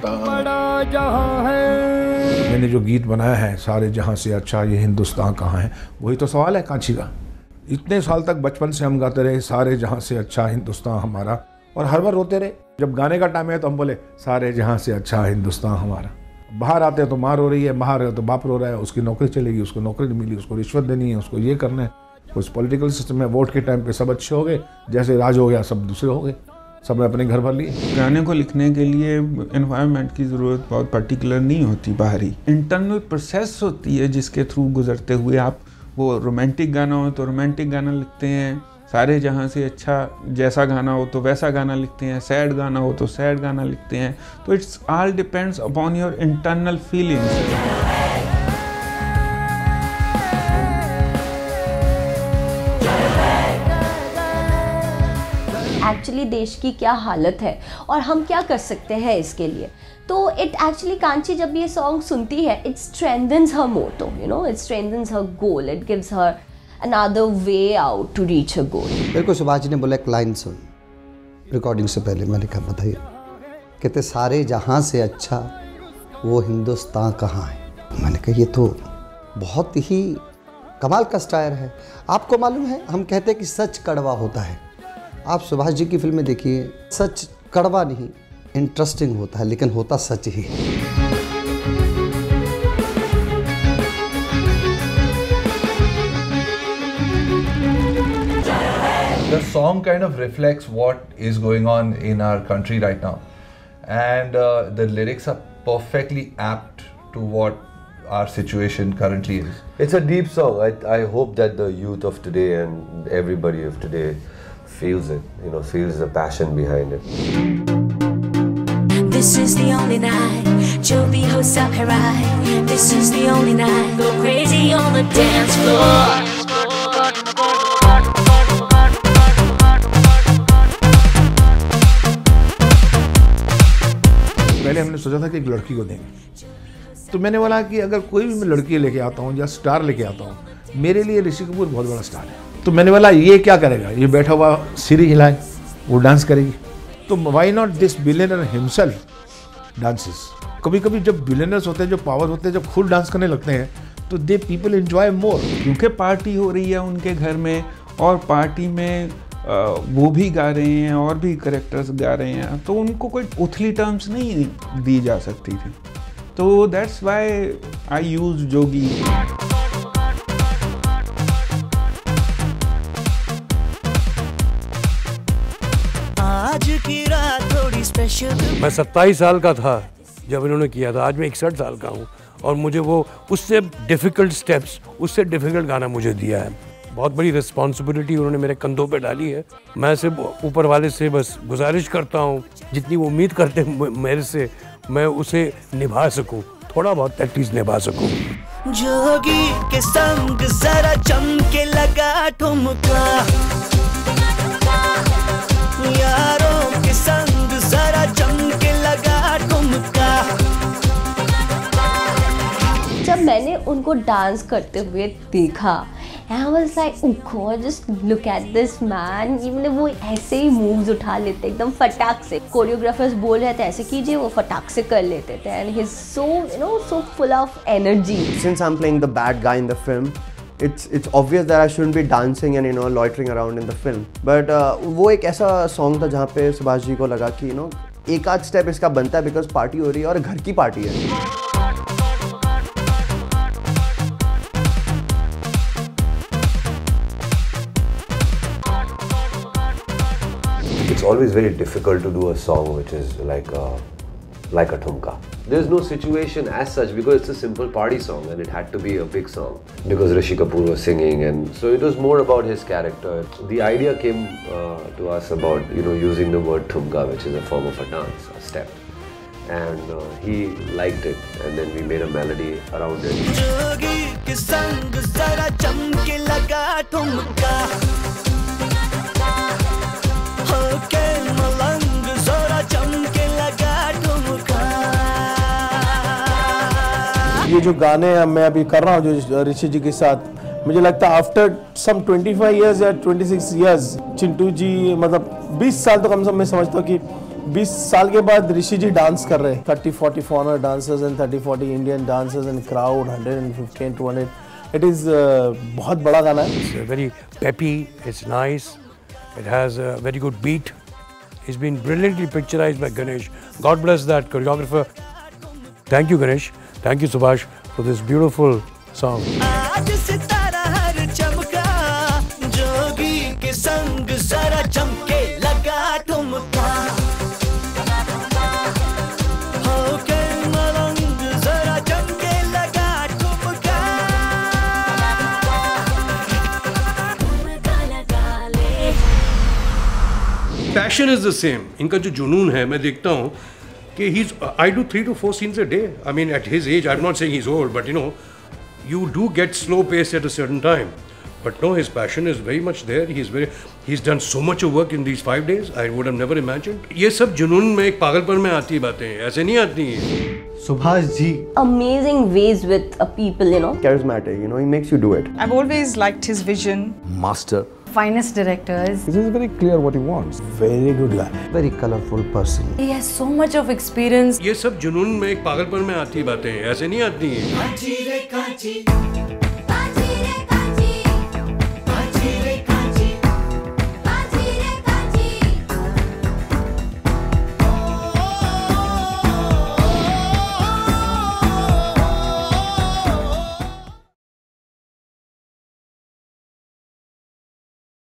बड़ा जहां है। मैंने जो गीत बनाया है सारे जहां से अच्छा ये हिंदुस्तान कहाँ है, वही तो सवाल है कांची का। इतने साल तक बचपन से हम गाते रहे सारे जहां से अच्छा हिंदुस्तान हमारा, और हर बार रोते रहे। जब गाने का टाइम है तो हम बोले सारे जहां से अच्छा हिंदुस्तान हमारा। बाहर आते हैं तो माँ रो रही है, बाहर है तो बाप रो रहा है, उसकी नौकरी चलेगी, उसको नौकरी नहीं मिली, उसको रिश्वत देनी है, उसको ये करना है। उस पॉलिटिकल सिस्टम में वोट के टाइम पे सब अच्छे हो गए, जैसे राज हो गया सब दूसरे हो गए, सब ने अपने घर भर लिए। गाने को लिखने के लिए एनवायरनमेंट की ज़रूरत बहुत पर्टिकुलर नहीं होती, बाहरी इंटरनल प्रोसेस होती है जिसके थ्रू गुजरते हुए आप, वो रोमांटिक गाना हो तो रोमांटिक गाना लिखते हैं, सारे जहाँ से अच्छा जैसा गाना हो तो वैसा गाना लिखते हैं, सैड गाना हो तो सैड गाना लिखते हैं। तो it's all depends upon your internal feelings. Actually देश की क्या हालत है और हम क्या कर सकते हैं इसके लिए। तो इट एक्चुअली कांची जब ये सॉन्ग सुनती है, it strengthens her motto, you know, it strengthens her goal, it gives her another way out to reach a goal। मेरे को सुभाष जी ने बोला एक लाइन सुन रिकॉर्डिंग से पहले, मैंने कहा बताइए। कहते सारे जहां से अच्छा वो हिंदुस्तान कहाँ है। मैंने कहा ये तो बहुत ही कमाल का स्टायर है। आपको मालूम है हम कहते हैं कि सच कड़वा होता है। आप सुभाष जी की फिल्में देखिए, सच कड़वा नहीं इंटरेस्टिंग होता है, लेकिन होता सच ही है। The song kind of reflects what is going on in our country right now, and the lyrics are perfectly apt to what our situation currently is. It's a deep song. I hope that the youth of today and everybody of today feels it, you know, feels the passion behind it. This is the only night, jo bhi ho sab hai right. This is the only night, go crazy on the dance floor. पहले हमने सोचा था कि एक लड़की को देंगे, तो मैंने बोला कि अगर कोई भी मैं लड़की लेके आता हूँ या स्टार लेके आता हूँ, मेरे लिए ऋषि कपूर बहुत बड़ा स्टार है। तो मैंने बोला ये क्या करेगा, ये बैठा हुआ सिरी हिलाए, वो डांस करेगी, तो why not this billionaire himself dances. कभी कभी जब बिलियनर्स होते हैं, जो पावर होते हैं, जब खुद डांस करने लगते हैं तो दे पीपल एंजॉय मोर। क्योंकि पार्टी हो रही है उनके घर में, और पार्टी में वो भी गा रहे हैं और भी करेक्टर्स गा रहे हैं, तो उनको कोई उथली टर्म्स नहीं दी जा सकती थी। तो दैट्स व्हाई आई यूज जोगी। आज की रात थोड़ी स्पेशल। मैं 27 साल का था जब इन्होंने किया था, आज मैं 61 साल का हूँ, और मुझे वो उससे डिफ़िकल्ट स्टेप्स, उससे डिफ़िकल्ट गाना मुझे दिया है। बहुत बड़ी रिस्पॉन्सिबिलिटी उन्होंने मेरे कंधों पे डाली है। मैं सिर्फ ऊपर वाले से बस गुजारिश करता हूँ, जितनी वो उम्मीद करते हैं मेरे से, मैं उसे निभा सकूँ, थोड़ा बहुत एटलीस्ट निभा सकूँ। जोगी के संग जरा चमके लगा ठुमका, यारों के संग जरा चमके लगा ठुमका। जब मैंने उनको डांस करते हुए देखा, I was like, oh God, just look at this man। मतलब वो ऐसे ही मूव्स उठा लेते एकदम फटाक से। कोरियोग्राफर्स बोल रहे थे ऐसे कीजिए, वो फटाक से कर लेते थे। And he's so, you know, so full of energy। Since I'm playing the bad guy in the film, it's obvious that I shouldn't be dancing and, you know, loitering around in the film. But वो एक ऐसा song था जहाँ पे सुभाष जी को लगा कि, you know, एक आध स्टेप इसका बनता है, बिकॉज पार्टी हो रही है और घर की पार्टी है। It's always very difficult to do a song which is like a thumka. There's no situation as such because it's a simple party song and it had to be a big song because Rishi Kapoor was singing, and so it was more about his character. The idea came to us about, you know, using the word thumka, which is a form of a dance, a step, and he liked it, and then we made a melody around it. जोगी के संग जरा चमके लगा ठुमका, होके मलंग जरा चमके लगा ठुमका। ये जो गाने मैं अभी कर रहा हूँ जो ऋषि जी के साथ, मुझे लगता है आफ्टर सम 25 इयर्स या 26 इयर्स चिंटू जी, मतलब 20 साल तो कम से कम मैं समझता हूँ कि 20 साल के बाद ऋषि जी डांस कर रहे हैं, 30-40 foreigner dancers and 30-40 Indian dancers and crowd 115-200. It is बहुत बड़ा गाना है. It's very peppy, it's nice, it has a very good beat. It's been brilliantly picturized by Ganesh. God bless that choreographer. Thank you Ganesh, thank you Subhash for this beautiful song. आज सितारा हर चमका, जोगी के संग जरा चमके लगा ठुमका, होके मलंग जरा चमके लगा ठुमका. Passion is the same. इनका जो जुनून है, मैं देखता हूँ कि I do 3 to 4 scenes a day. I mean, at his age, I'm not saying he's old, but you know, you do get slow pace at a certain time. But no, his passion is very much there. He's done so much of work in these 5 days. I would have never imagined. ये सब जुनून में एक पागलपन में आती बातें, ऐसे नहीं आती हैं. Subhash ji, Amazing ways with people, you know. charismatic, you know, he makes you do it. I've always liked his vision. Master. Finest directors. This is very clear what he wants. Very good guy. Very colorful person. He has so much of experience. ये सब जुनून में एक पागलपन में आती बातें, ऐसे नहीं आती हैं. कांची रे कांची